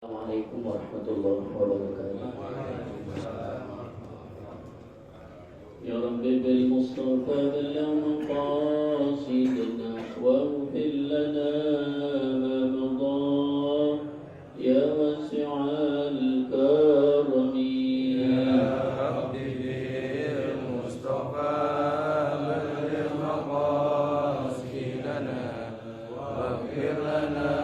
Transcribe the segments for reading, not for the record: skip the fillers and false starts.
Assalamualaikum warahmatullahi wabarakatuh. Ya Rabbi bil Mustafa balligh maqasidana waghfir lana ma madha ya wasi'al karami. Ya Rabbi bil Mustafa balligh maqasidana waghfir lana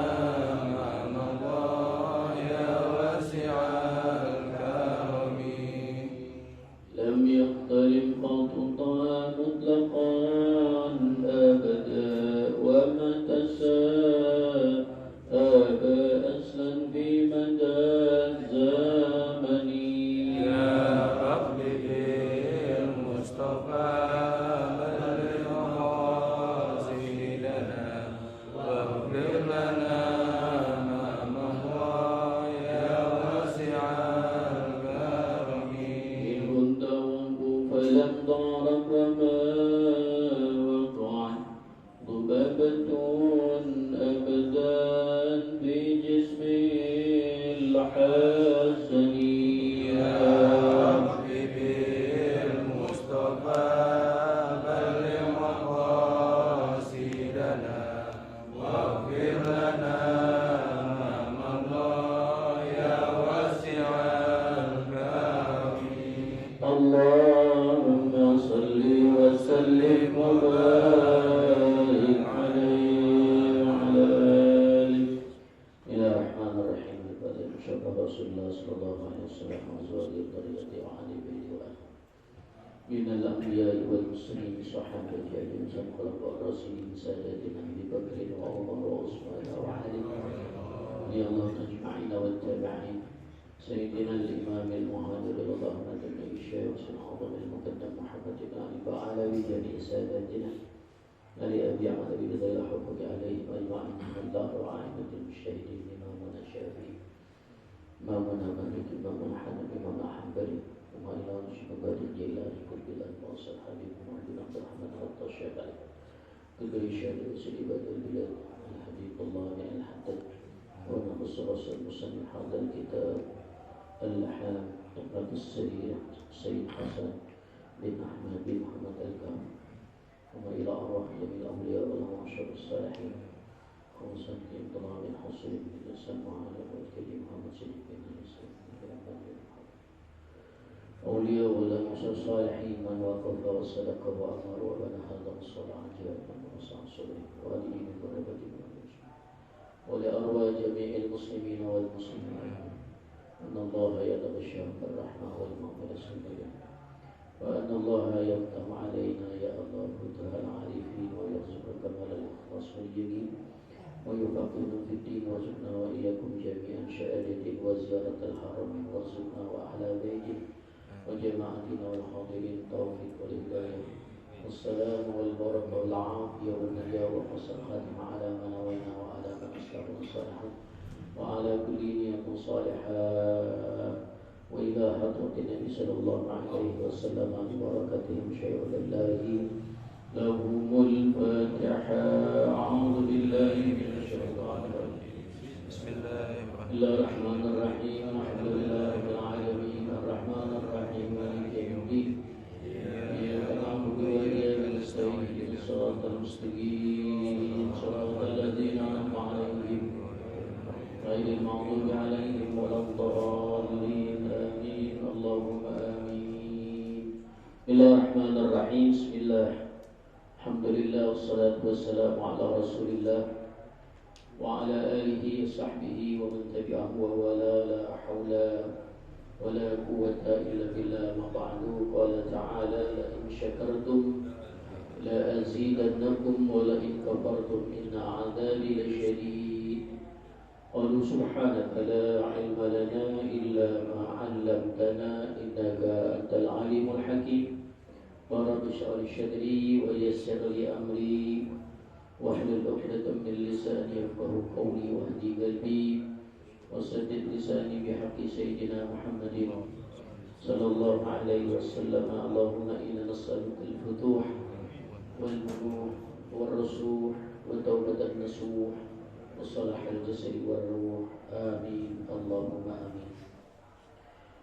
وصلاح الجسد والروح آمين اللهم آمين.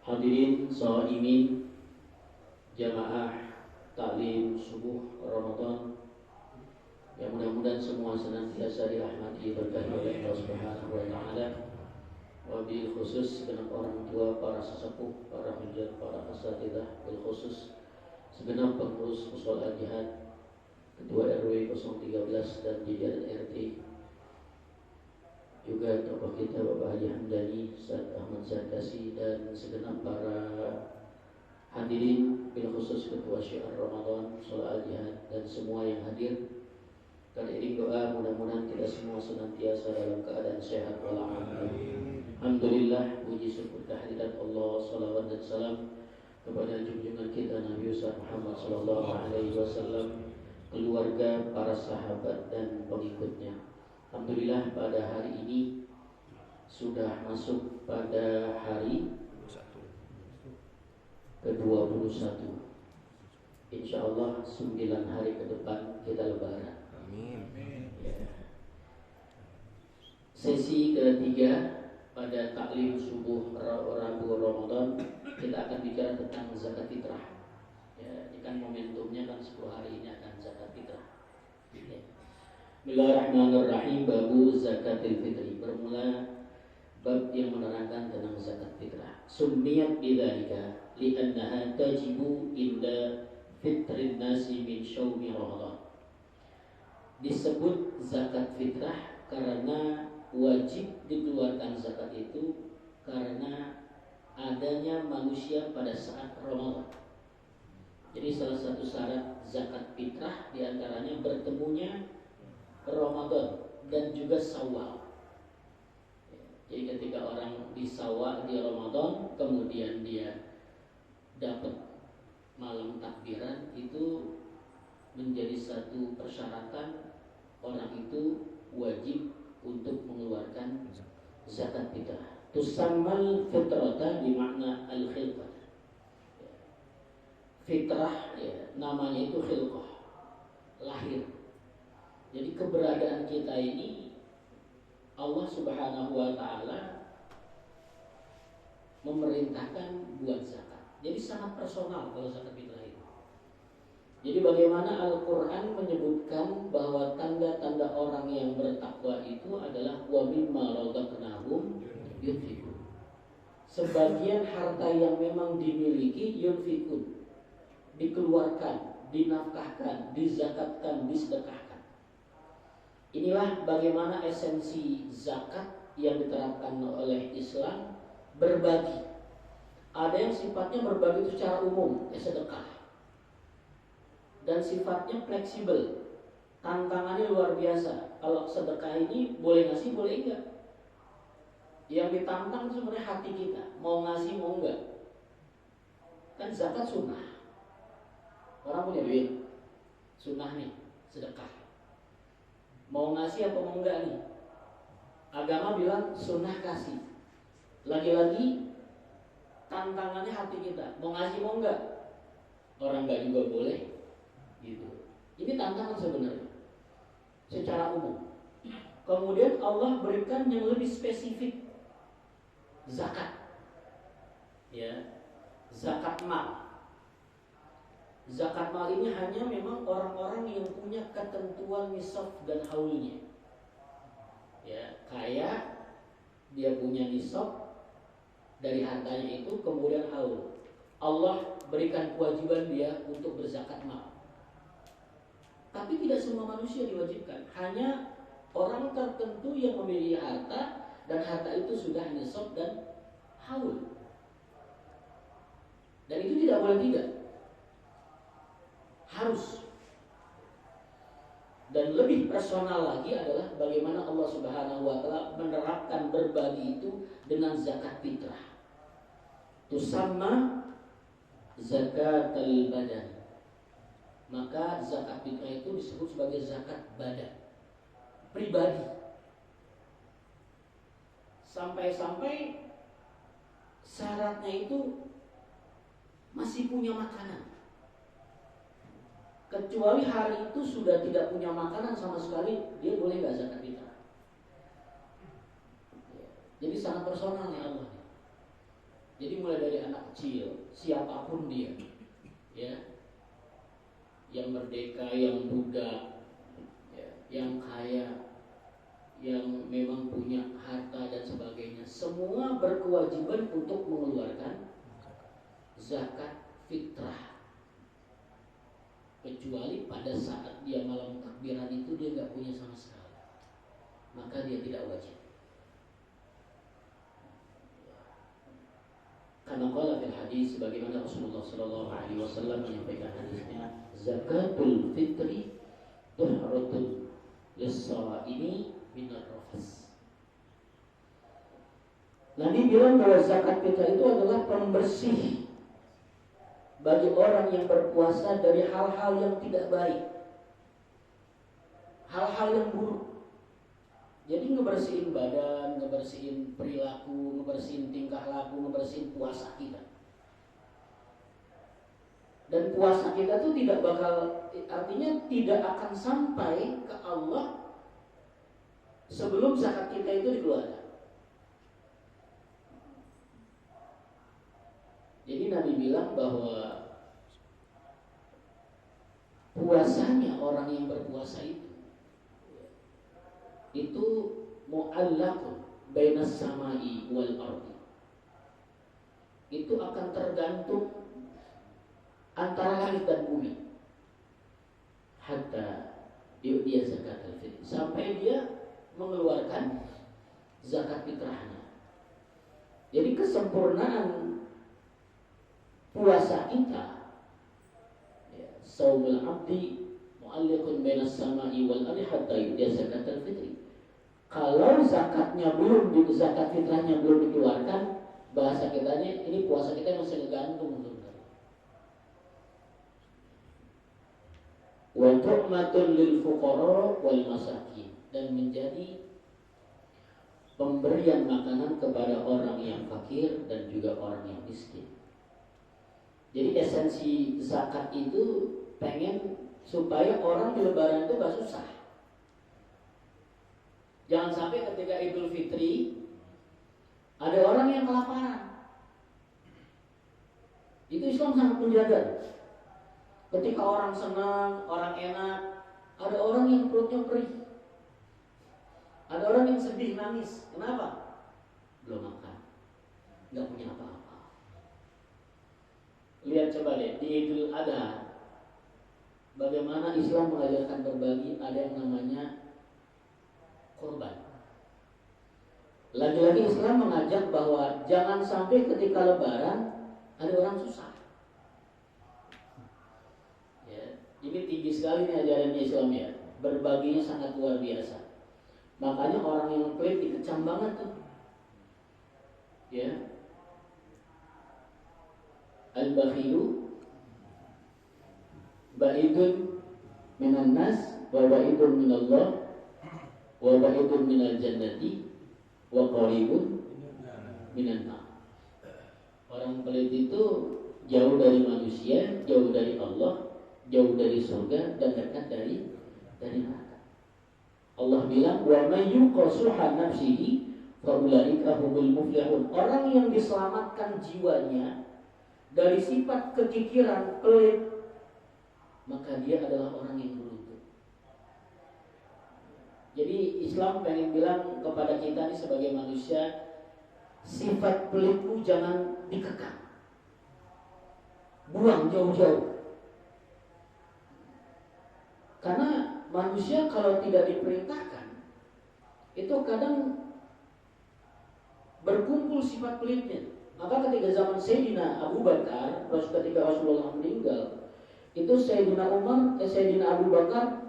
Hadirin shaimin jamaah taklim subuh Ramadan yang mudah-mudahan semua senantiasa dirahmati berkahi oleh Allah Subhanahu wa taala. Wabil khusus segenap orang tua, para sesepuh, para hujat, para asatidzah, bil khusus segenap pengurus Mushola Jihad, Ketua RW 013 dan jajaran RT, juga tokoh kita Bapak Haji Hamdani, Ustaz Ahmad Zarkasi, dan segenap para hadirin, bil khusus Ketua Syiar Ramadan, Mushola Jihad, dan semua yang hadir. Dan iring doa mudah-mudahan kita semua senantiasa dalam keadaan sehat walafiat. Alhamdulillah, puji syukur kehadirat Allah, salawat dan salam kepada junjungan kita Nabi Muhammad sallallahu alaihi wasallam, keluarga, para sahabat dan pengikutnya. Alhamdulillah pada hari ini sudah masuk pada hari ke-21. Insyaallah 9 hari ke depan kita lebaran. Amin. Ya. Sesi ketiga pada taklim subuh Rabu Ramadan kita akan bicara tentang zakat fitrah. Ya, ini kan momentumnya kan 10 hari ini akan zakat fitrah. Ya. Bismillahirrahmanirrahim. Babu zakatil fitri. Bermula bab yang menerangkan tentang zakat fitrah. Summiyat bidzalika li'annaha tajibu inda fitrin nasi min syaumi Ramadan. Disebut zakat fitrah karena wajib dikeluarkan zakat itu karena adanya manusia pada saat Ramadan. Jadi salah satu syarat zakat fitrah diantaranya bertemunya Ramadan dan juga Syawal. Jadi ketika orang di Syawal di Ramadan kemudian dia dapat malam takbiran, itu menjadi satu persyaratan orang itu wajib untuk mengeluarkan zakat fitrah. Tusammal fitrata bimakna al-khilqah. Fitrah ya, namanya itu khilqah, lahir. Jadi keberadaan kita ini Allah Subhanahu wa taala memerintahkan buat zakat. Jadi sangat personal kalau zakat fitrah itu. Jadi bagaimana Al-Quran menyebutkan bahwa tanda-tanda orang yang bertakwa itu adalah wa mimma razaqnahum yunfikun. Sebagian harta yang memang dimiliki yunfikun, dikeluarkan, dinafkahkan, dizakatkan, disedekahkan. Inilah bagaimana esensi zakat yang diterapkan oleh Islam, berbagi. Ada yang sifatnya berbagi itu secara umum, sedekah. Dan sifatnya fleksibel, tantangannya luar biasa. Kalau sedekah ini boleh ngasih, boleh enggak. Yang ditantang itu sebenarnya hati kita, mau ngasih mau enggak. Kan zakat sunnah, orang punya duit, sunnah nih, sedekah. Mau ngasih apa mau enggak nih. Agama bilang sunnah kasih. Lagi-lagi tantangannya hati kita, mau ngasih mau enggak. Orang enggak juga boleh. Gitu. Ini tantangan sebenarnya secara umum. Kemudian Allah berikan yang lebih spesifik, zakat. Ya, zakat mal. Zakat mal ini hanya memang orang-orang yang punya ketentuan nisab dan haulnya. Ya, kaya dia punya nisab dari hartanya itu, kemudian haul. Allah berikan kewajiban dia untuk berzakat mal. Tapi tidak semua manusia diwajibkan, hanya orang tertentu yang memiliki harta dan harta itu sudah nisab dan haul. Dan itu tidak boleh tidak, harus. Dan lebih personal lagi adalah bagaimana Allah Subhanahu wa taala menerapkan berbagi itu dengan zakat fitrah. Tusamma zakatul badan. Maka zakat fitrah itu disebut sebagai zakat badan, pribadi. Sampai-sampai syaratnya itu masih punya makanan. Kecuali hari itu sudah tidak punya makanan sama sekali, dia boleh nggak zakat fitrah. Jadi sangat personal nih Allah. Jadi mulai dari anak kecil, siapapun dia, ya, yang merdeka, yang budak, ya, yang kaya, yang memang punya harta dan sebagainya, semua berkewajiban untuk mengeluarkan zakat fitrah. Kecuali pada saat dia malam takbiran itu dia nggak punya sama sekali, maka dia tidak wajib. Karena qala fil hadis, sebagaimana Rasulullah sallallahu alaihi wasallam menyampaikan hadisnya, zakatul fitri tuhratun lis-shaimi minar rafas. Nabi bilang bahwa zakat fitrah itu adalah pembersih bagi orang yang berpuasa dari hal-hal yang tidak baik, hal-hal yang buruk. Jadi ngebersihin badan, ngebersihin perilaku, ngebersihin tingkah laku, ngebersihin puasa kita. Dan puasa kita tuh tidak bakal, artinya tidak akan sampai ke Allah sebelum zakat kita itu dikeluarkan. Jadi Nabi bilang bahwa puasanya orang yang berpuasa itu mu'allaqun bainas samai wal ardi. Itu akan tergantung antara langit dan bumi. Hatta dia zakat al-fitr, sampai dia mengeluarkan zakat fitrahnya. Jadi kesempurnaan puasa kita, ya, saumul abdi mu'allaqun bainas samai wal ardi hatta dia zakat al-fitr. Kalau zakatnya belum, zakat fitrahnya belum dikeluarkan, bahasa kitanya ini puasa kita masih ngegantung sebenarnya. Wa tu'matun lil fuqara wal masakin, dan menjadi pemberian makanan kepada orang yang fakir dan juga orang yang miskin. Jadi esensi zakat itu pengen supaya orang di lebaran itu gak susah. Jangan sampai ketika Idul Fitri ada orang yang kelaparan. Itu Islam sangat menjaga. Ketika orang senang, orang enak, ada orang yang perutnya perih. Ada orang yang sedih, nangis. Kenapa? Belum makan, nggak punya apa-apa. Lihat coba deh di Idul Adha, bagaimana Islam mengajarkan berbagi. Ada yang namanya korban. Lagi-lagi Islam mengajak bahwa jangan sampai ketika lebaran ada orang susah. Ya, ini tinggi sekali nih ajarannya Islam ya. Berbaginya sangat luar biasa. Makanya orang yang pelit dikecam banget tuh. Ya. Al-bakhilu ba'idun minan nas wa ba'idun minallah wa ba'idun minal jannati wa qaribun minan nar. Orang pelit itu jauh dari manusia, jauh dari Allah, jauh dari surga, dan dekat dari neraka. Allah bilang wa may yuqasuha nafsihi fa ulaika humul muflihun. Orang yang diselamatkan jiwanya dari sifat kekikiran, pelit, maka dia adalah orang yang beruntung. Jadi Islam pengen bilang kepada kita nih sebagai manusia, sifat pelitmu jangan dikekang, buang jauh-jauh. Karena manusia kalau tidak diperintahkan, itu kadang berkumpul sifat pelitnya. Maka ketika zaman Sayyidina Abu Bakar, ketika Rasulullah meninggal, itu Sayyidina Abu Bakar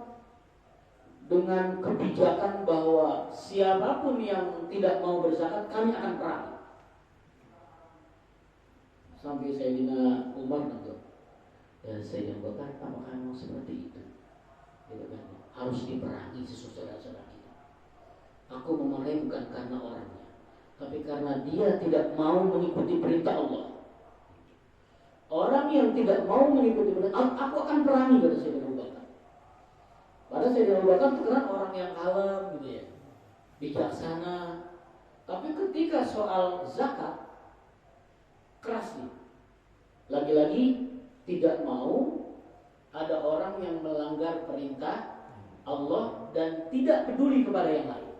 dengan kebijakan bahwa siapapun yang tidak mau berzakat kami akan perang. Sampai Sayyidina Umar itu, ya Sayyidina Bakar, apakah memang seperti itu? Gitu kan? Harus diperangi saudara-saudara kita. Aku memarahi bukan karena orangnya, tapi karena dia tidak mau mengikuti perintah Allah. Orang yang tidak mau mengikuti perintah Allah, aku akan perangi, kata Sayyidina Abu Bakar. Padahal Sayyidina Abu Bakar terkenal orang yang kalem gitu ya, bijaksana, Tapi ketika soal zakat keras nih. Lagi-lagi tidak mau ada orang yang melanggar perintah Allah dan tidak peduli kepada yang lain.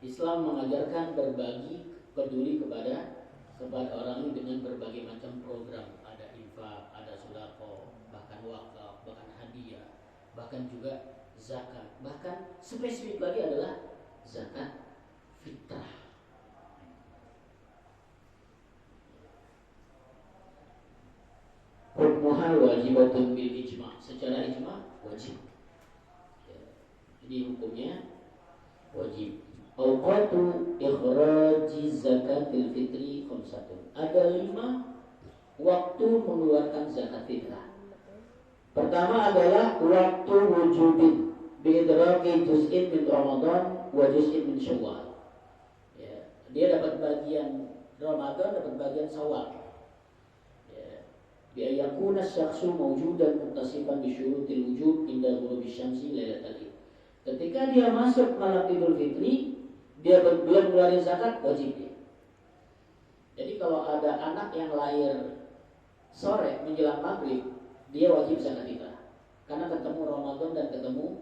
Islam mengajarkan berbagi, peduli kepada orang ini dengan berbagai macam program. Ada infak, ada sedekah, bahkan wakaf, bahkan hadiah, bahkan juga zakat. Bahkan spesifik lagi adalah zakat fitrah. Hukmuha wajibatun bil ijma'. Secara ijma' wajib. Ya. Jadi hukumnya wajib. Awqatu ikhraji zakatil fitri khamsatun. Ada 5 waktu mengeluarkan zakat fitrah. Pertama adalah waktu wujubin biidraki juz'in min Ramadan wa juz'in min Syawal. Ya, dia dapat bagian Ramadan, dapat bagian Syawal. Ya, bi ayakuna syakhsu mawjudan muttasifan bi syurutil wujub inda ghurubi syamsi lailatal id. Ketika dia masuk malam Idul Fitri, dia belum ngeluarin zakat, wajib dia. Jadi kalau ada anak yang lahir sore menjelang maghrib, dia wajib zakat fitrah. Karena ketemu Ramadan dan ketemu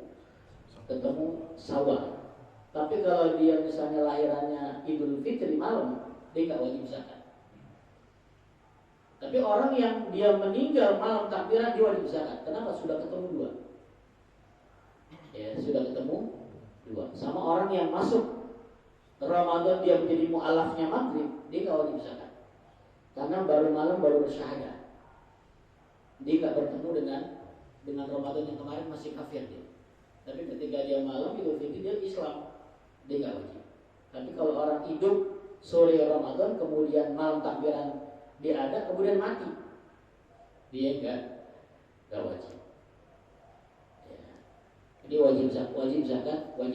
Syawal. Tapi kalau dia misalnya lahirannya Idul Fitri malam, dia nggak wajib zakat. Tapi orang yang dia meninggal malam takbiran, dia wajib zakat. Kenapa? Sudah ketemu 2. Ya, sudah ketemu 2. Sama orang yang masuk Ramadan dia menjadi mu'alafnya maghrib, dia nggak wajib zakat. Karena baru malam baru bersyahadah. Dia nggak bertemu dengan Ramadan yang kemarin masih kafir dia. Tapi ketika dia malam Idul Fitri dia Islam, dia nggak wajib. Tapi kalau orang hidup sore Ramadan kemudian malam takbiran dia ada kemudian mati, dia nggak wajib. Ya. Jadi wajib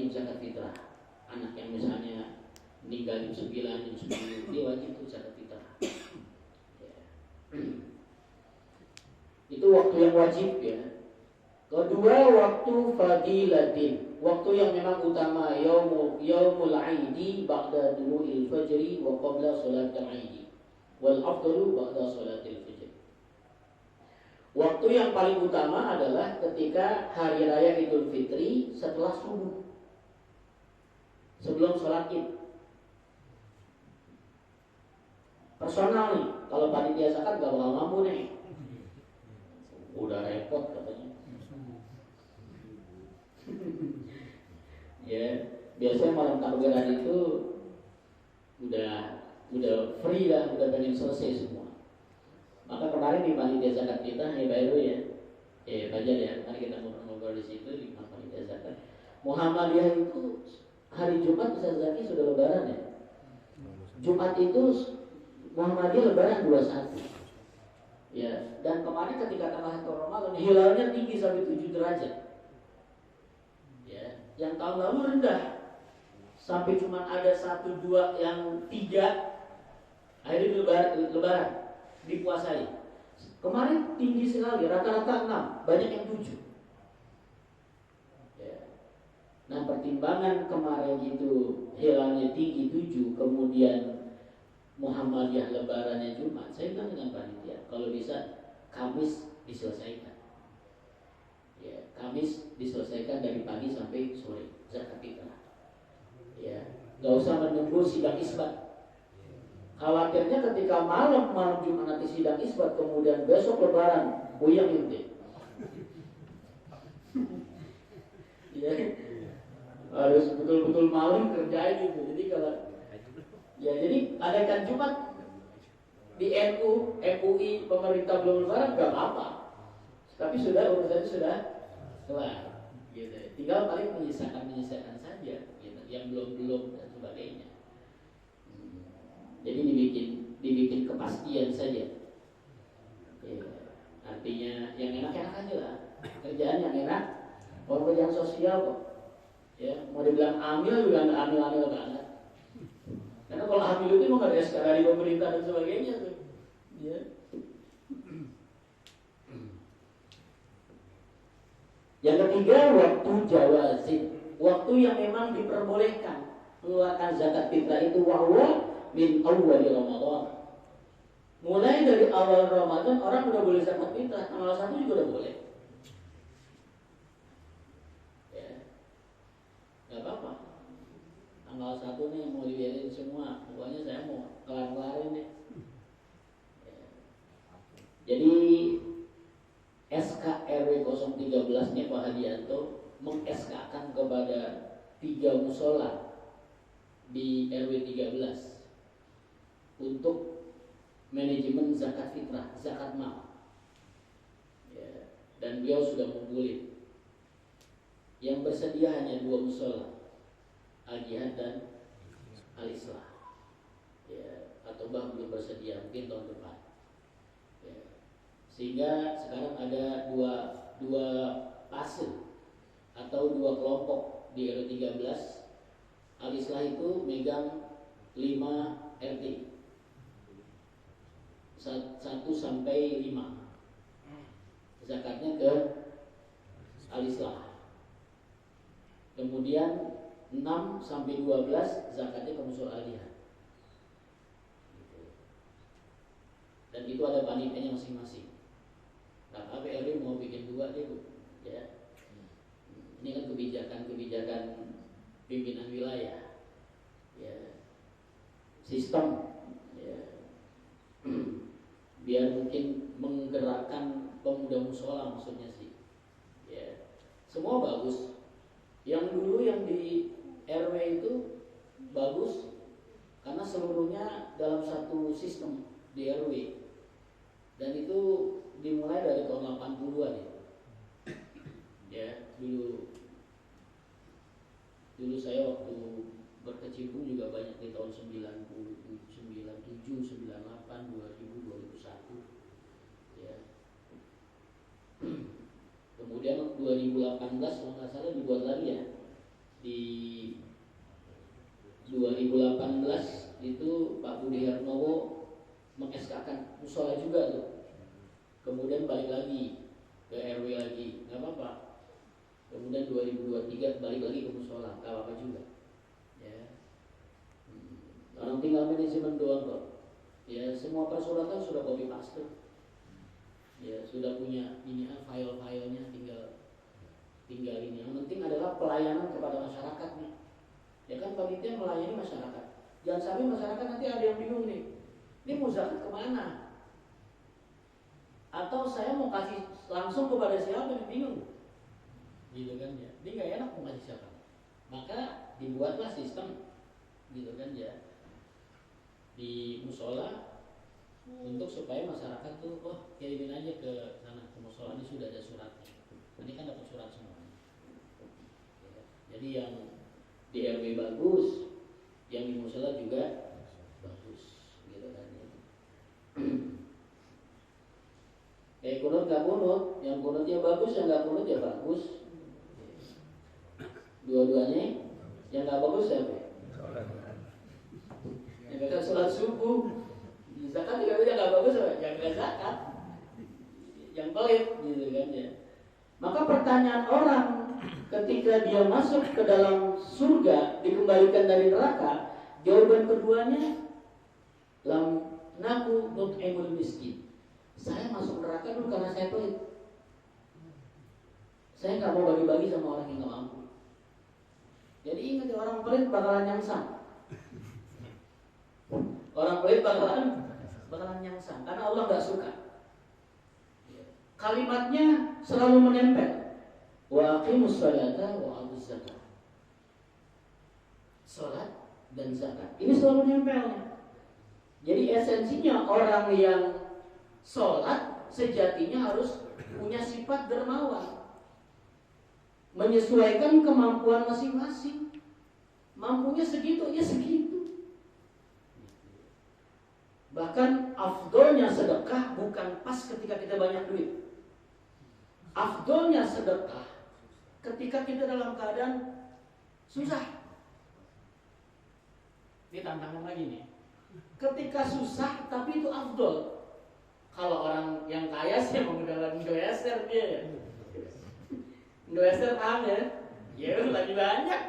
zakat fitrah. Anak yang misalnya meninggal jam 9, jam 10, dia wajib tuh zakat fitrah. Ya. Itu waktu yang wajib ya. Kedua, waktu fadilatin, waktu yang memang utama, yaumul aidi ba'da dulu'il fajri wa qabla sholatil aidi wal afdalu ba'da sholatil fajri. Waktu yang paling utama adalah ketika hari raya Idul Fitri setelah subuh, sebelum sholat id. Personal nih, kalau panitia zakat gak bakal mampu nih, udah repot katanya. Ya, biasanya malam takbiran itu udah free lah, udah pengen selesai semua. Maka kemarin di panitia zakat kita, baru ya, Fajar ya, mari kita ngobrol di situ di panitia zakat. Muhammadiyah itu hari Jumat Ustaz Zaki sudah lebaran ya. Jumat itu Muhammadiyah lebaran 21. Ya, dan kemarin ketika tengah Ramadan hilalnya tinggi sampai 7 derajat. Ya, yang tahun lalu rendah sampai cuma ada 1-2 yang 3 akhirnya lebaran dipuasai. Kemarin tinggi sekali, rata-rata 6, banyak yang 7. Ya. Nah, pertimbangan kemarin itu hilalnya tinggi 7, kemudian Muhammadiyah lebarannya Jumat. Saya bilang dengan panitia, kalau bisa Kamis diselesaikan. Ya, Kamis diselesaikan dari pagi sampai sore zakat fitrah. Ya, nggak usah menunggu sidang isbat. Khawatirnya ketika malam Jumat nanti sidang isbat, kemudian besok lebaran, goyang itu. Ya, harus betul-betul malam kerjain itu. Jadi kalau jadi adakan Jumat di NU, MUI, pemerintah belum lebaran nggak apa-apa. Tapi urusannya sudah kelar, gitu. Tinggal paling menyisakan saja, gitu. Yang belum dan sebagainya. Jadi dibikin kepastian saja. Ya, artinya yang enak-enak aja lah, kerjaan yang enak, pekerjaan sosial kok. Ya, mau dibilang amil juga nggak amil banget. Karena kalau amil itu mau ada SK dari pemerintah dan sebagainya tuh. Ya. Yang ketiga, waktu jawazin, waktu yang memang diperbolehkan. mengeluarkan zakat fitrah itu wahwa min awal Ramadan. Mulai dari awal Ramadan orang udah boleh zakat fitrah, tanggal 1 juga udah boleh. Ya, nggak apa-apa. Tanggal 1 nih mau dibiarin semua, pokoknya saya mau kelar-kelarin deh. Ya. Jadi SK RW 013 nya Pak Hadianto meng-SK-kan kepada 3 musola di RW 13 untuk manajemen zakat fitrah, zakat mal. Ya, dan beliau sudah membulit. Yang bersedia hanya 2 musola, Al-Jihad dan Al-Islah. Ya, atau bah belum bersedia, mungkin tahun depan. Ya. Sehingga sekarang ada dua fase atau 2 kelompok di RW 13. Al-Islah itu megang 5 RT 1 sampai 5 zakatnya ke Al-Islah. Kemudian 6 sampai 12 zakatnya ke Musul Al-Jihad. Dan itu ada panitianya masing-masing. Nah, APRD mau bikin 2 deh, Bu. Ya. Ini kan kebijakan pimpinan wilayah. Ya. Sistem ya. Biar mungkin menggerakkan pemuda musola maksudnya sih. Ya. Semua bagus. Yang dulu yang di RW itu bagus karena seluruhnya dalam satu sistem di RW. Dan itu dimulai dari tahun 80-an ya. Ya, dulu saya waktu berkecimpung juga banyak di tahun 97, 98, 2000, 2001. Ya. Kemudian 2018 kalau nggak salah dibuat lagi ya. Di 2018 itu Pak Budi Harnowo meng-SK-kan musola juga tuh. Kemudian balik lagi ke RW lagi, nggak apa-apa. Kemudian 2023 balik lagi ke musola, nggak apa-apa juga. Ya. Orang tinggal manajemen doang kok. Ya, semua persyaratan sudah copy paste. Ya, sudah punya ini file-filenya, tinggal ini. Yang penting adalah pelayanan kepada masyarakat nih. Ya kan panitia melayani masyarakat. Jangan sampai masyarakat nanti ada yang bingung nih. Ini mau zakat kemana? Atau saya mau kasih langsung kepada siapa yang bingung? Gitu kan ya. Ini nggak enak mau kasih siapa. Maka dibuatlah sistem, gitu kan ya, di musola untuk supaya masyarakat tuh kirimin aja ke sana, ke musola ini sudah ada suratnya. Ini kan dapat surat semuanya. Ya. Jadi yang di RW bagus, yang di musola juga bagus, gitu kan ya. Kayak kunut gak kunut, yang kunutnya bagus, yang gak kunut ya bagus. Dua-duanya, yang gak bagus siapa? Yang gak sholat subuh, zakat juga gak bagus, yang gak zakat, yang pelit, gitu kan ya. Maka pertanyaan orang ketika dia masuk ke dalam surga dikembalikan dari neraka, jawaban keduanya lam naku nut'imul miskin. Saya masuk neraka dulu karena saya pelit. Saya nggak mau bagi-bagi sama orang yang nggak mampu. Jadi ingat ya, orang pelit bakalan nyangsang. Orang pelit bakalan nyangsang karena Allah nggak suka. Kalimatnya selalu menempel. Wa aqimus sholata wa atuz zakat. Salat dan zakat. Ini selalu nempelnya. Jadi esensinya orang yang sholat sejatinya harus punya sifat dermawan, menyesuaikan kemampuan masing-masing. Mampunya segitu, ya segitu. Bahkan afdolnya sedekah bukan pas ketika kita banyak duit. Afdolnya sedekah ketika kita dalam keadaan susah. Ini tantangan lagi nih. Ketika susah tapi itu afdol. Kalau orang yang kaya sih menggunakan Indoeser dia ya. Indoeser paham ya? Ya lagi banyak.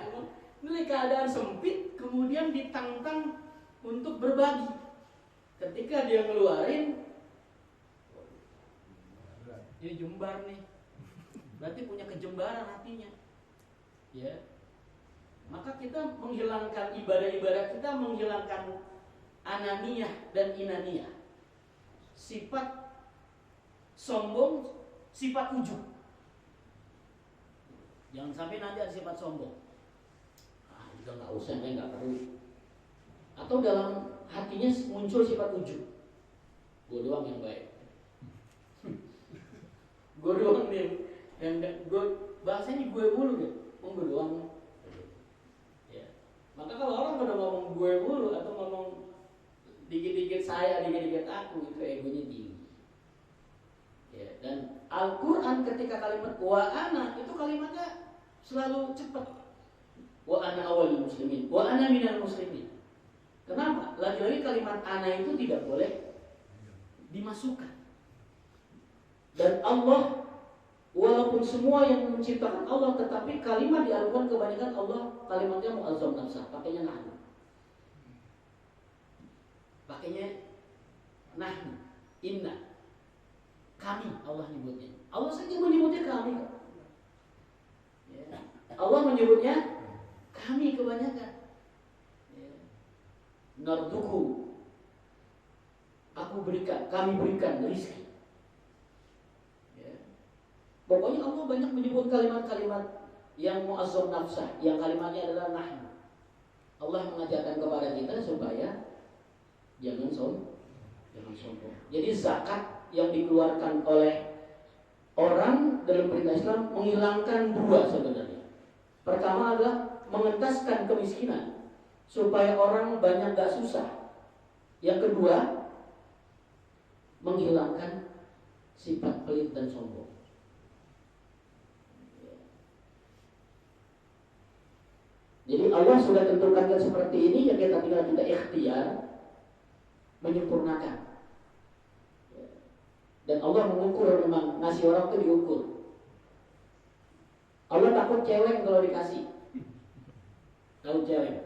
Ini keadaan sempit, kemudian ditantang untuk berbagi. Ketika dia ngeluarin, ini jembar nih, berarti punya kejembaran hatinya. Ya, maka kita menghilangkan ibadah-ibadah kita, menghilangkan ananiyah dan inaniyah, sifat sombong, sifat ujub. Jangan sampai nanti ada sifat sombong. Udah nggak usah, nggak perlu. Atau dalam hatinya muncul sifat ujub. Gue doang yang baik. Gue doang yang gue bahasanya gue mulu deh. Gue doang. Ya. Maka kalau orang pada ngomong gue mulu atau ngomong dikit-dikit saya, dikit-dikit aku, itu egonya tinggi. Ya. Dan Al-Quran ketika kalimat wa ana itu kalimatnya selalu cepat. Wa ana awalul muslimin, wa ana minal muslimin. Kenapa? Lagi-lagi kalimat ana itu tidak boleh dimasukkan. Dan Allah, walaupun semua yang menciptakan Allah, tetapi kalimat di Al-Quran kebanyakan Allah kalimatnya mu'azzam nafsah, pakainya nahnu. Pakainya nahnu, inna, kami Allah nyebutnya. Allah saja menyebutnya kami. Ya. Allah menyebutnya kami kebanyakan. Ya. Narduku, aku berikan, kami berikan rizki. Pokoknya Allah banyak menyebut kalimat-kalimat yang mu'azzam nafsah, yang kalimatnya adalah nahnu. Allah mengajarkan kepada kita supaya jangan sombong. Jadi zakat yang dikeluarkan oleh orang dalam perintah Islam menghilangkan dua sebenarnya. Pertama adalah mengentaskan kemiskinan supaya orang banyak gak susah. Yang kedua, menghilangkan sifat pelit dan sombong. Jadi Allah sudah tentukan seperti ini, ya kita tinggal kita ikhtiar menyempurnakan. Dan Allah mengukur, memang ngasih orang itu diukur. Allah takut celeng kalau dikasih. Takut celeng.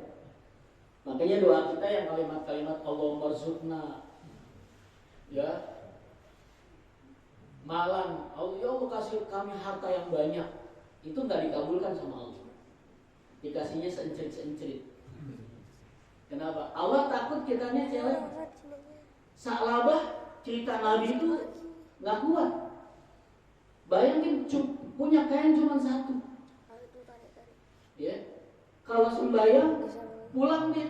Makanya doa kita yang kalimat-kalimat Allahumma rzuqna, ya, malan, ya Allah kasih kami harta yang banyak, itu nggak dikabulkan sama Allah. Dikasihnya seencerit-seencerit. Kenapa? Allah takut kitanya celeng. Sa'labah cerita Nabi itu nggak kuat. Bayangin punya kain cuma satu. Ya, kalau sembahyang pulang dia,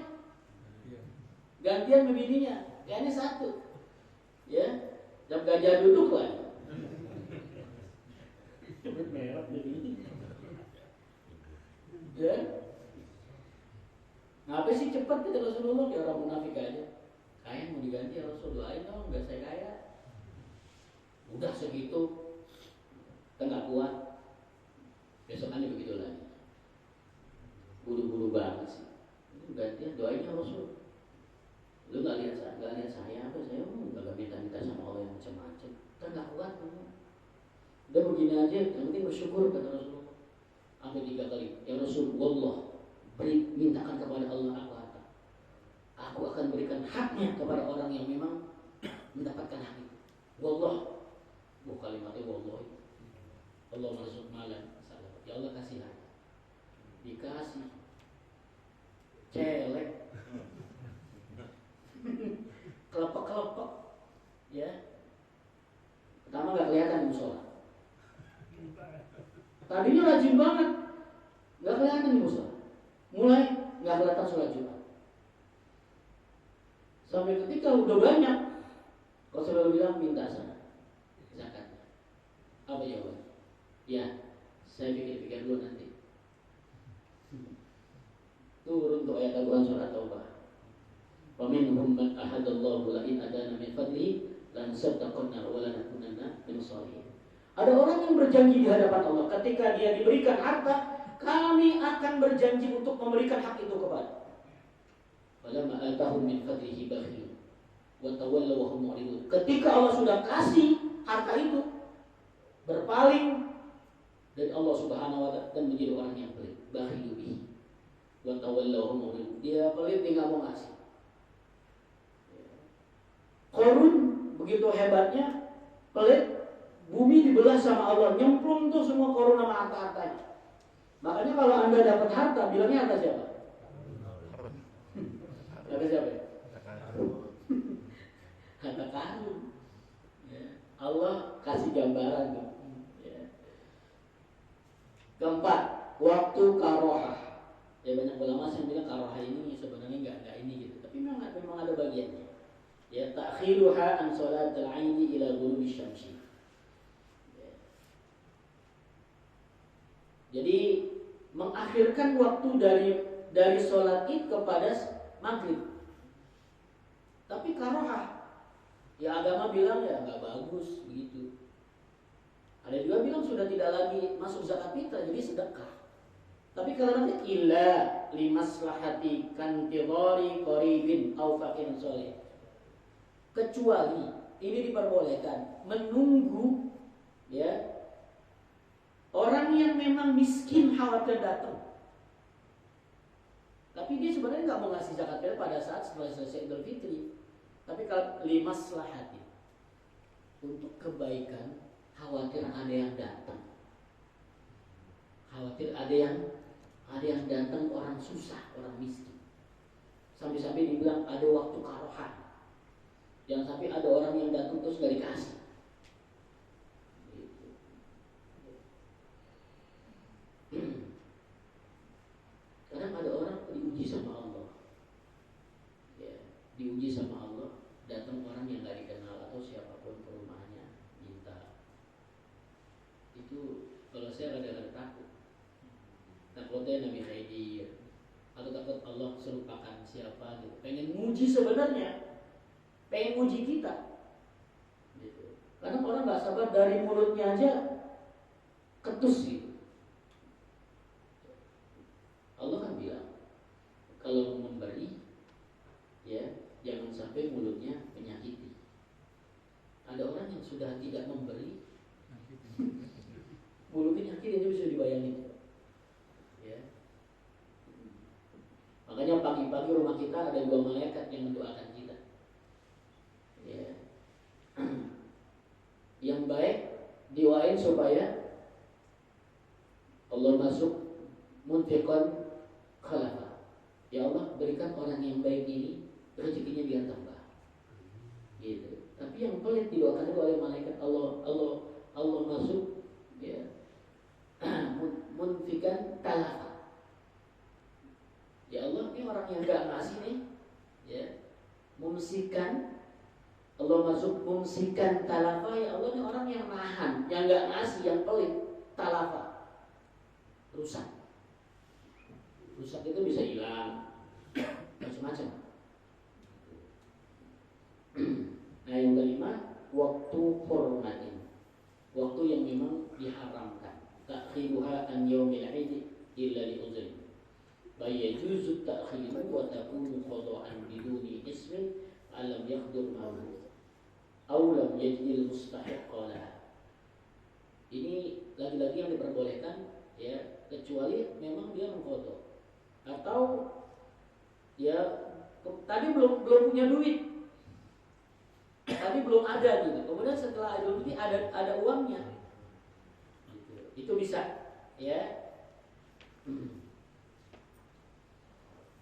gantian bininya, kainnya satu. Ya, jam gajah duduk lah. Cepet merah begini. Ya, ngapa sih cepat kita Rasulullah, ya orang munafik aja. Kain mau diganti ya Rasul, doain dong, nggak saya kaya. Udah segitu, nggak kuat. Besokannya begitu lagi. Buru-buru banget sih. Itu gantian doain ya Rasul. Lu nggak lihat saya apa? Saya nggak minta-minta sama Allah yang macam-macam. Kan nggak kuat kamu. Udah begini aja, yang penting bersyukur kata Rasulullah. Sampai 3 kali, ya Rasulullah, mintakan kepada Allah aku harta. Aku akan berikan haknya kepada orang yang memang mendapatkan hak itu. Wallah, kalimatnya wallah. Allah masuk malam, ya Allah kasih harta. Dikasih, celek, kelepek-kelepek, ya. Pertama nggak kelihatan di musola. Tadinya rajin banget, nggak kelihatan di musola. Mulai nggak kelihatan sholat Jumat. Sampai ketika udah banyak, Rasulullah bilang minta sana zakatnya. Apa jawabannya? Ya, saya pikir-pikir dulu nanti. Turun tuh ayat Al-Quran surat Taubah. Wa minhum man ahadallahu la in adana min fadli lan saddaqna wa lanakunanna min shalihin. Ada orang yang berjanji di hadapan Allah, ketika dia diberikan harta, kami akan berjanji untuk memberikan hak itu kepada. Falamma atahum min fadlihi bakhil wa tawallaw wa hum mu'ridun. Ketika Allah sudah kasih harta itu, berpaling dari Allah Subhanahu wa taala dan menjadi orang yang pelit, bakhil bihi. Wa tawallahu murid. Dia pelit, dia nggak mau ngasih. Qarun begitu hebatnya, pelit, bumi dibelah sama Allah, nyemplung tuh semua Qarun sama harta-hartanya. Makanya kalau Anda dapat harta, bilangnya harta siapa? Harta siapa? Harta Qarun. Ya. Allah kasih gambaran tuh. Ya. Keempat, waktu karohah. Ya banyak ulama yang bilang karohah ini sebenarnya nggak ini gitu, tapi memang ada bagiannya. Ya ta'khiruha an salatil 'aini ila ghurubi syamsi. Ya. Jadi mengakhirkan waktu dari sholat id kepada maghrib. Tapi karohah, ya agama bilang ya nggak bagus begitu. Ada juga bilang sudah tidak lagi masuk zakat fitrah, jadi sedekah. Tapi kalau nanti illa limaslahati kantidhari qaribin au faqin sholih, kecuali ini diperbolehkan menunggu ya orang yang memang miskin khawatir datang. Tapi dia sebenarnya nggak mau ngasih zakat fitrah pada saat setelah selesai Idul Fitri. Tapi kalau limaslahati, untuk kebaikan, khawatir ada yang datang. Khawatir ada yang datang orang susah, orang miskin. Sampai-sampai dibilang ada waktu karohan. Jangan sampai ada orang yang datang terus gak dikasih. Gitu. Kadang ada orang diuji sama Allah. Ya, diuji sama Allah, datang orang yang gak dikenal atau siapapun ke rumahnya minta. Itu kalau saya rada-rada takut. Takutnya Nabi Khidir, atau takut Allah serupakan siapa gitu. Pengen nguji sebenarnya, pengen nguji kita gitu. Karena orang gak sabar, dari mulutnya aja ketus gitu. Allah kan bilang kalau memberi ya jangan sampai mulutnya menyakiti. Ada orang yang sudah tidak memberi mulutnya nyakit, itu bisa dibayangin. Makanya pagi-pagi rumah kita ada 2 malaikat yang mendoakan kita. Ya. Yang baik diwain supaya Allah masuk munfiqan khalafa. Ya Allah, berikan orang yang baik ini rezekinya biar tambah. Gitu. Tapi yang pelit didoakan oleh malaikat Allah masuk ya munfiqan talafa. Ya Allah, ini orang yang gak ngasih nih, ya, mumsikan, Allah masuk mumsikan talafa. Ya Allah, ini orang yang nahan, yang gak ngasih, yang pelit, talafa, rusak. Rusak itu bisa hilang, macam-macam. Nah yang kelima, waktu hurmatin, waktu yang memang diharamkan. Ta'khiruha an yaumil 'id illa li uzrin. Fayajuzu ta'khiru wa takunu qada'an biduni ismin alam yaqdur ma'ruf aw lam yajidil mustahiqqa laha. Ini lagi-lagi yang diperbolehkan ya, kecuali memang dia mengqada atau ya tadi belum punya duit, tadi belum ada gitu. Kemudian setelah Idul Fitri ada uangnya, gitu. Itu bisa ya.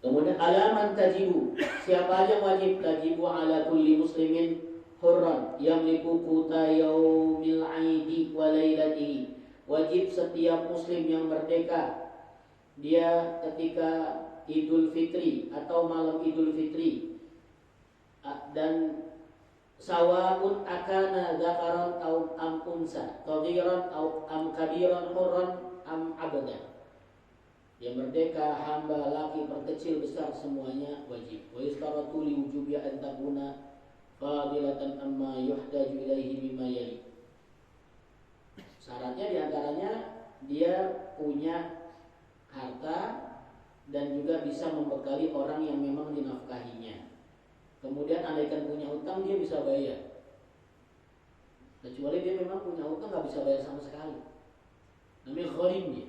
Kemudian alaman tajibu, siapa aja wajib tajibu ala kulli muslimin hurran yamliku quta yaumil 'aidi wa lailatihi. Wajib setiap muslim yang merdeka, dia ketika Idul Fitri atau malam Idul Fitri, dan sawaun akana dzakaran au am unsa, qadiran au am kabiran hurran am abada. Yang merdeka, hamba, laki, perkecil, besar, semuanya wajib. Wa yustaratu li wujubi an takuna fadilatan amma yuhtaju ilaihi mimma yali. Syaratnya diantaranya dia punya harta dan juga bisa membekali orang yang memang dinafkahinya. Kemudian andaikan punya hutang, dia bisa bayar. Kecuali dia memang punya hutang nggak bisa bayar sama sekali, namanya gharim dia.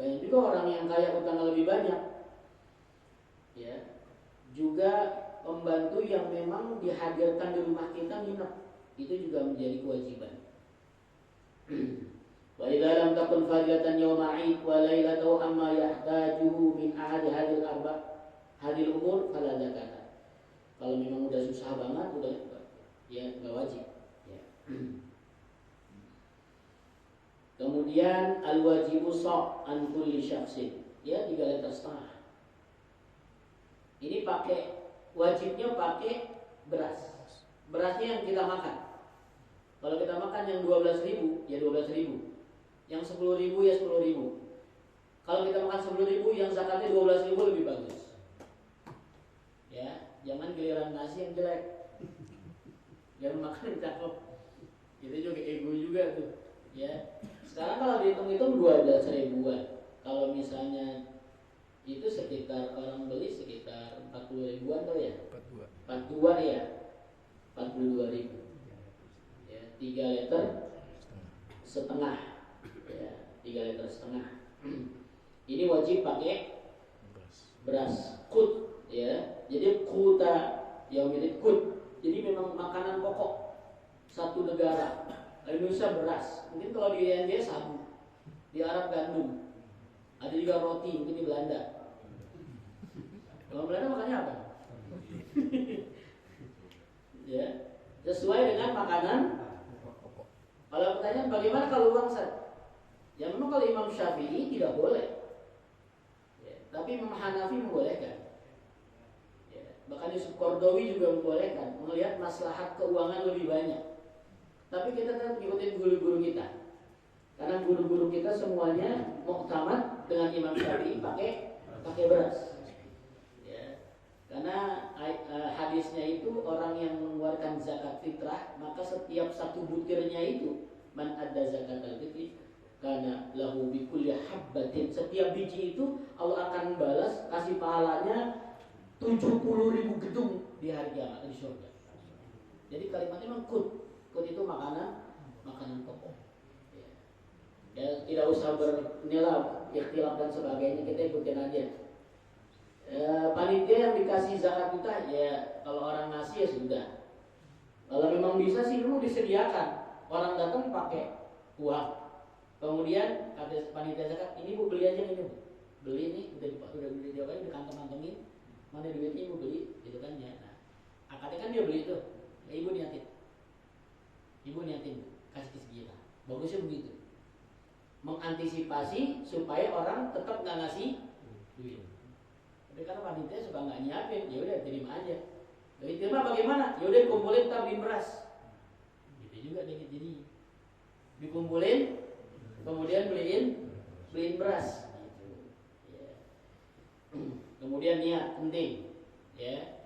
Banyak juga orang yang kaya utangnya lebih banyak. Ya. Juga pembantu yang memang dihadirkan di rumah kita nginep, itu juga menjadi kewajiban. Wa idza lam takun fadilatan yawma 'id wa lailatahu amma yahtajuhu min ahadi hadil umur fala zakata. Kalau memang udah susah banget, udah ya enggak wajib. Ya. Kemudian al-wajibu sa' an kulli syakhsin. Ya 3 liter setengah. Ini wajibnya pakai beras. Berasnya yang kita makan. Kalau kita makan yang 12.000 ya 12.000. Yang 10.000 ya 10.000. Kalau kita makan 10.000 yang zakatnya 12.000 lebih bagus. Ya, jangan giliran nasi yang jelek. Jangan makan yang cakep. Itu juga ego juga tuh. Ya. Sekarang kalau dihitung-hitung 12 ribuan. Kalau misalnya itu sekitar orang beli sekitar 40 ribuan tuh ya. 42 ya. 42 ribu. Ya, 3 liter setengah. Ya, 3 liter setengah. Ini wajib pakai beras kut ya. Jadi kuta yang mirip kut. Jadi memang makanan pokok satu negara. Indonesia beras, mungkin kalau di India sabu, di Arab gandum, ada juga roti, mungkin di Belanda. Kalau Belanda makannya apa? Ya, sesuai dengan makanan. Kalau pertanyaan bagaimana kalau uang set? Ya memang kalau Imam Syafi'i tidak boleh, ya, tapi Imam Hanafi membolehkan. Ya, bahkan Yusuf Qardawi juga membolehkan, melihat maslahat keuangan lebih banyak. Tapi kita tetap ikutin guru-guru kita, karena guru-guru kita semuanya muktamad dengan Imam Syafi'i pakai beras. Ya. Karena hadisnya itu orang yang mengeluarkan zakat fitrah, maka setiap satu butirnya itu man adda zakat al-fitri karena lahu bi kulli habbatin, setiap biji itu Allah akan balas kasih pahalanya 70.000 gedung di hari kiamat di surga. Jadi kalimatnya memang kut itu makanan pokok. Ya, tidak usah bernilai ikhtilaf dan sebagainya, kita ikutin aja. Panitia yang dikasih zakat kita ya kalau orang ngasih ya sudah. Kalau memang bisa sih dulu disediakan. Orang datang pakai uang. Kemudian kata panitia zakat, ini Bu beli aja ini Bu. Beli nih udah beli dia di kantong-kantongin. Mana duitnya Ibu beli gitu kan ya. Nah, akadnya kan dia beli itu. Ya, Ibu niatin kasih kita. Bagusnya begitu. Mengantisipasi supaya orang tetap nggak ngasih duit. Tapi karena panitia suka nggak nyiapin, ya udah terima aja. Jadi terima bagaimana? Ya udah kumpulin kita beli beras. Gitu juga deh jadi dikumpulin, kemudian beliin beras. Gitu. Ya. Kemudian niat penting, ya.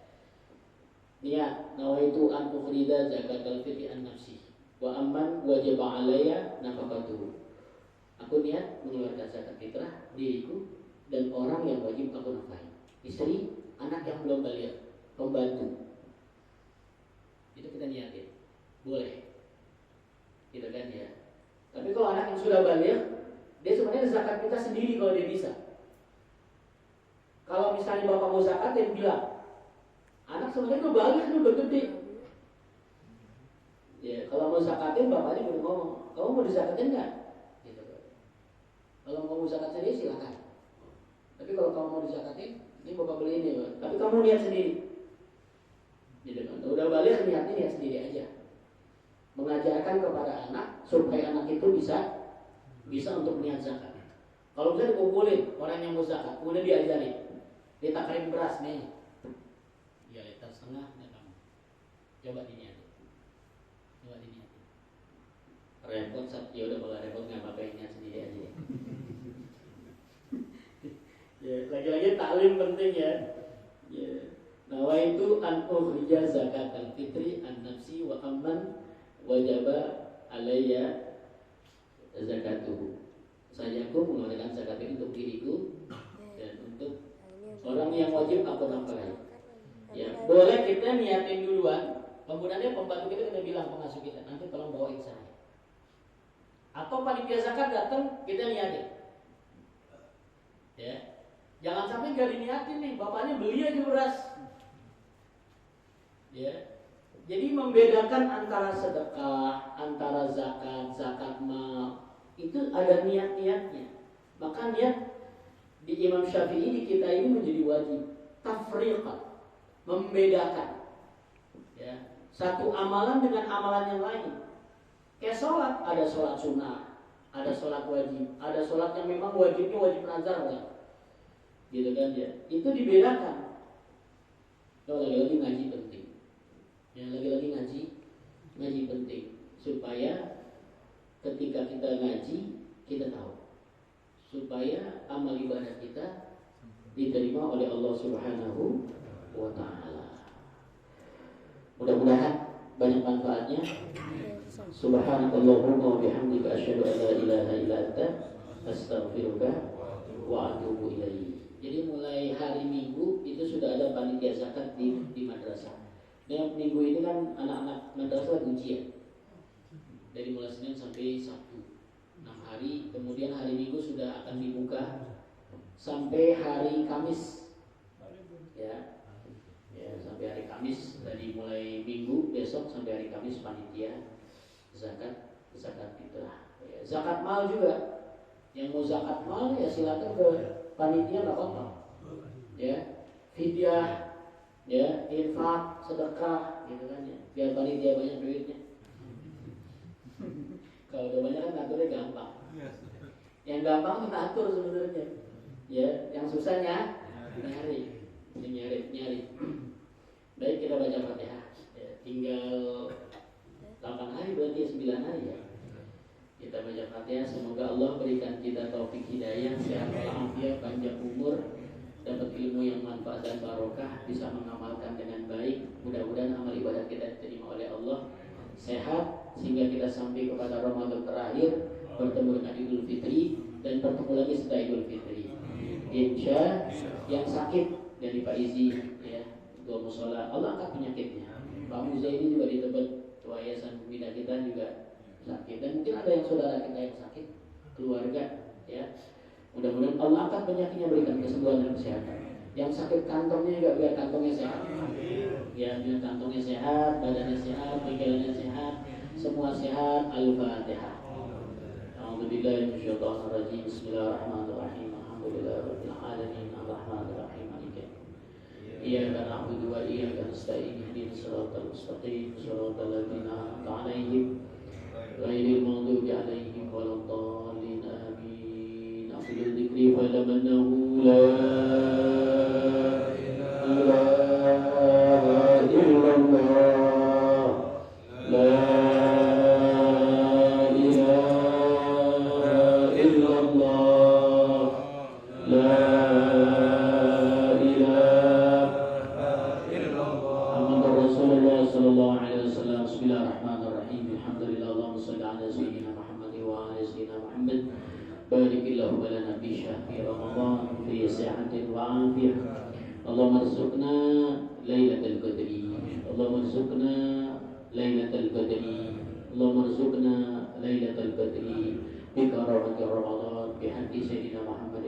Niat nawaitu an ufrida zakatul fitri an nafsi wa amman wajib alayya nafaqatuhu. Aku niat mengeluarkan zakat fitrah diriku dan orang yang wajib aku nafkahi. Istri, anak yang belum balik, pembantu. Itu kita niatin. Boleh. Gitu kan ya. Tapi kalau anak yang sudah balik, dia sebenarnya zakat kita sendiri kalau dia bisa. Kalau misalnya bapak mau zakat, dia bilang, anak sebenarnya udah balik, udah gede. Ya, kalau mau zakatin, bapaknya boleh ngomong, kamu mau dizakatin nggak? Gitu. Kalau mau zakat sendiri silakan. Tapi kalau kamu mau dizakatin, ini bapak beli ini, Pak. Tapi kamu niat sendiri. Gitu kan. Udah balik niatnya niat sendiri aja. Mengajarkan kepada anak supaya anak itu bisa untuk niat zakat. Kalau bisa dikumpulin orang yang mau zakat, kemudian diajarin. Ditakarin beras nih. 3 liter setengah nih kamu. Coba diniatin. Repot, ya udah kalau repot nggak apa-apa, niat sendiri aja. Ya, lagi-lagi taklim penting ya. Ya. Nawaitu an ukhrija zakat al-fitri an nafsi wa amman wajaba alayya zakatuhu. Saya aku mengeluarkan zakat itu untuk diriku dan untuk orang yang wajib aku nafkahi. Ya, boleh kita niatin duluan. Kemudian pembantu kita bilang pengasuh kita, nanti tolong bawain saya. Atau panitia zakat datang, kita niatin. Ya. Jangan sampai nggak diniatin nih, bapaknya beli aja beras. Ya. Jadi membedakan antara sedekah, antara zakat mal, itu ada niat-niatnya. Maka niat di Imam Syafi'i di kita ini menjadi wajib. Tafriqah, membedakan. Ya. Satu amalan dengan amalan yang lain. Kayak sholat, ada sholat sunnah, ada sholat wajib, ada sholat yang memang wajibnya wajib nazar kan? Gitu kan ya. Itu dibedakan. Kalau lagi-lagi ngaji penting. Yang lagi-lagi ngaji penting supaya ketika kita ngaji kita tahu, supaya amal ibadah kita diterima oleh Allah Subhanahu wa taala. Mudah-mudahan banyak manfaatnya. Subhanakallahumma wa bihamdika asyhadu an la ilaha illa anta astaghfiruka wa atubu ilaik. Jadi mulai hari Minggu itu sudah ada panitia zakat di madrasah. Dan minggu ini kan anak-anak madrasah ujian dari mulai Senin sampai Sabtu 6 hari. Kemudian hari Minggu sudah akan dibuka sampai hari Kamis. Ya, sampai hari Kamis. Dari mulai Minggu besok sampai hari Kamis panitia zakat fitrah. Ya, zakat mal juga. Yang mau zakat mal ya silakan ke panitia, nggak apa-apa. Ya, fidyah. Ya, infak, sedekah, gitu kan ya. Biar panitia banyak duitnya. Kalau udah banyak kan ngaturnya gampang. Yang gampang tuh ngatur sebenarnya. Ya, yang susahnya nyari. Baik, kita baca Fatihah. Ya, tinggal 8 hari berarti 9 hari ya. Kita baca Fatihah, semoga Allah berikan kita taufik hidayah, sehat walafiat, panjang umur, dapat ilmu yang manfaat dan barokah, bisa mengamalkan dengan baik. Mudah-mudahan amal ibadah kita diterima oleh Allah, sehat sehingga kita sampai kepada Ramadan terakhir, bertemu dengan Idul Fitri dan bertemu lagi setelah Idul Fitri. Insya yang sakit dari Pak Izi ya, dua musola, Allah angkat penyakitnya. Pak Muza ini juga di Tebet, Ketua Yayasan Pembina kita juga sakit, dan mungkin ada yang saudara kita yang sakit, keluarga ya. Mudah-mudahan Allah angkat penyakitnya, berikan kesembuhan dan kesehatan. Yang sakit kantongnya juga biar kantongnya sehat. Ya, biar kantongnya sehat, badannya sehat, pikirannya sehat, semua sehat. Al-Fatihah. A'udzubillahi minasyaitonir rajim. Bismillahirrahmanirrahim. Alhamdulillahirabbil alamin. Arrahmanir rahim. Iyyaka na'budu wa iyyaka nasta'in. Ihdinas siratal mustaqim. Shiratal ladzina an'amta 'alaihim ghairil maghdubi 'alaihim waladdallin. Dzikri falamannahu la ilaha illallah, la ilaha illallah, la ilaha illallah. Muhammadur Rasulullah sallallahu alaihi wasallam. Bismillahirrahmanirrahim. Alhamdulillah, Allahumma shalli ala sayyidina Muhammad wa ala sayyidina Muhammad. بارك اللهم لنا في شهر رمضان في سعة وعافية. اللهم ارزقنا ليلة القدر، اللهم ارزقنا ليلة القدر، اللهم ارزقنا ليلة القدر بكرامة رمضان بحق سيدنا محمد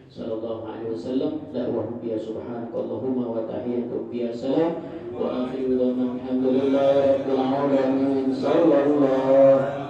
صلى الله عليه وسلم. دعوهم بها سبحانك اللهم وتحيتهم بها سلام وآخر دعوانا الحمد لله رب العالمين. صلى الله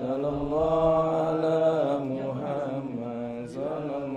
Sallallahu ala Muhammad sallallahu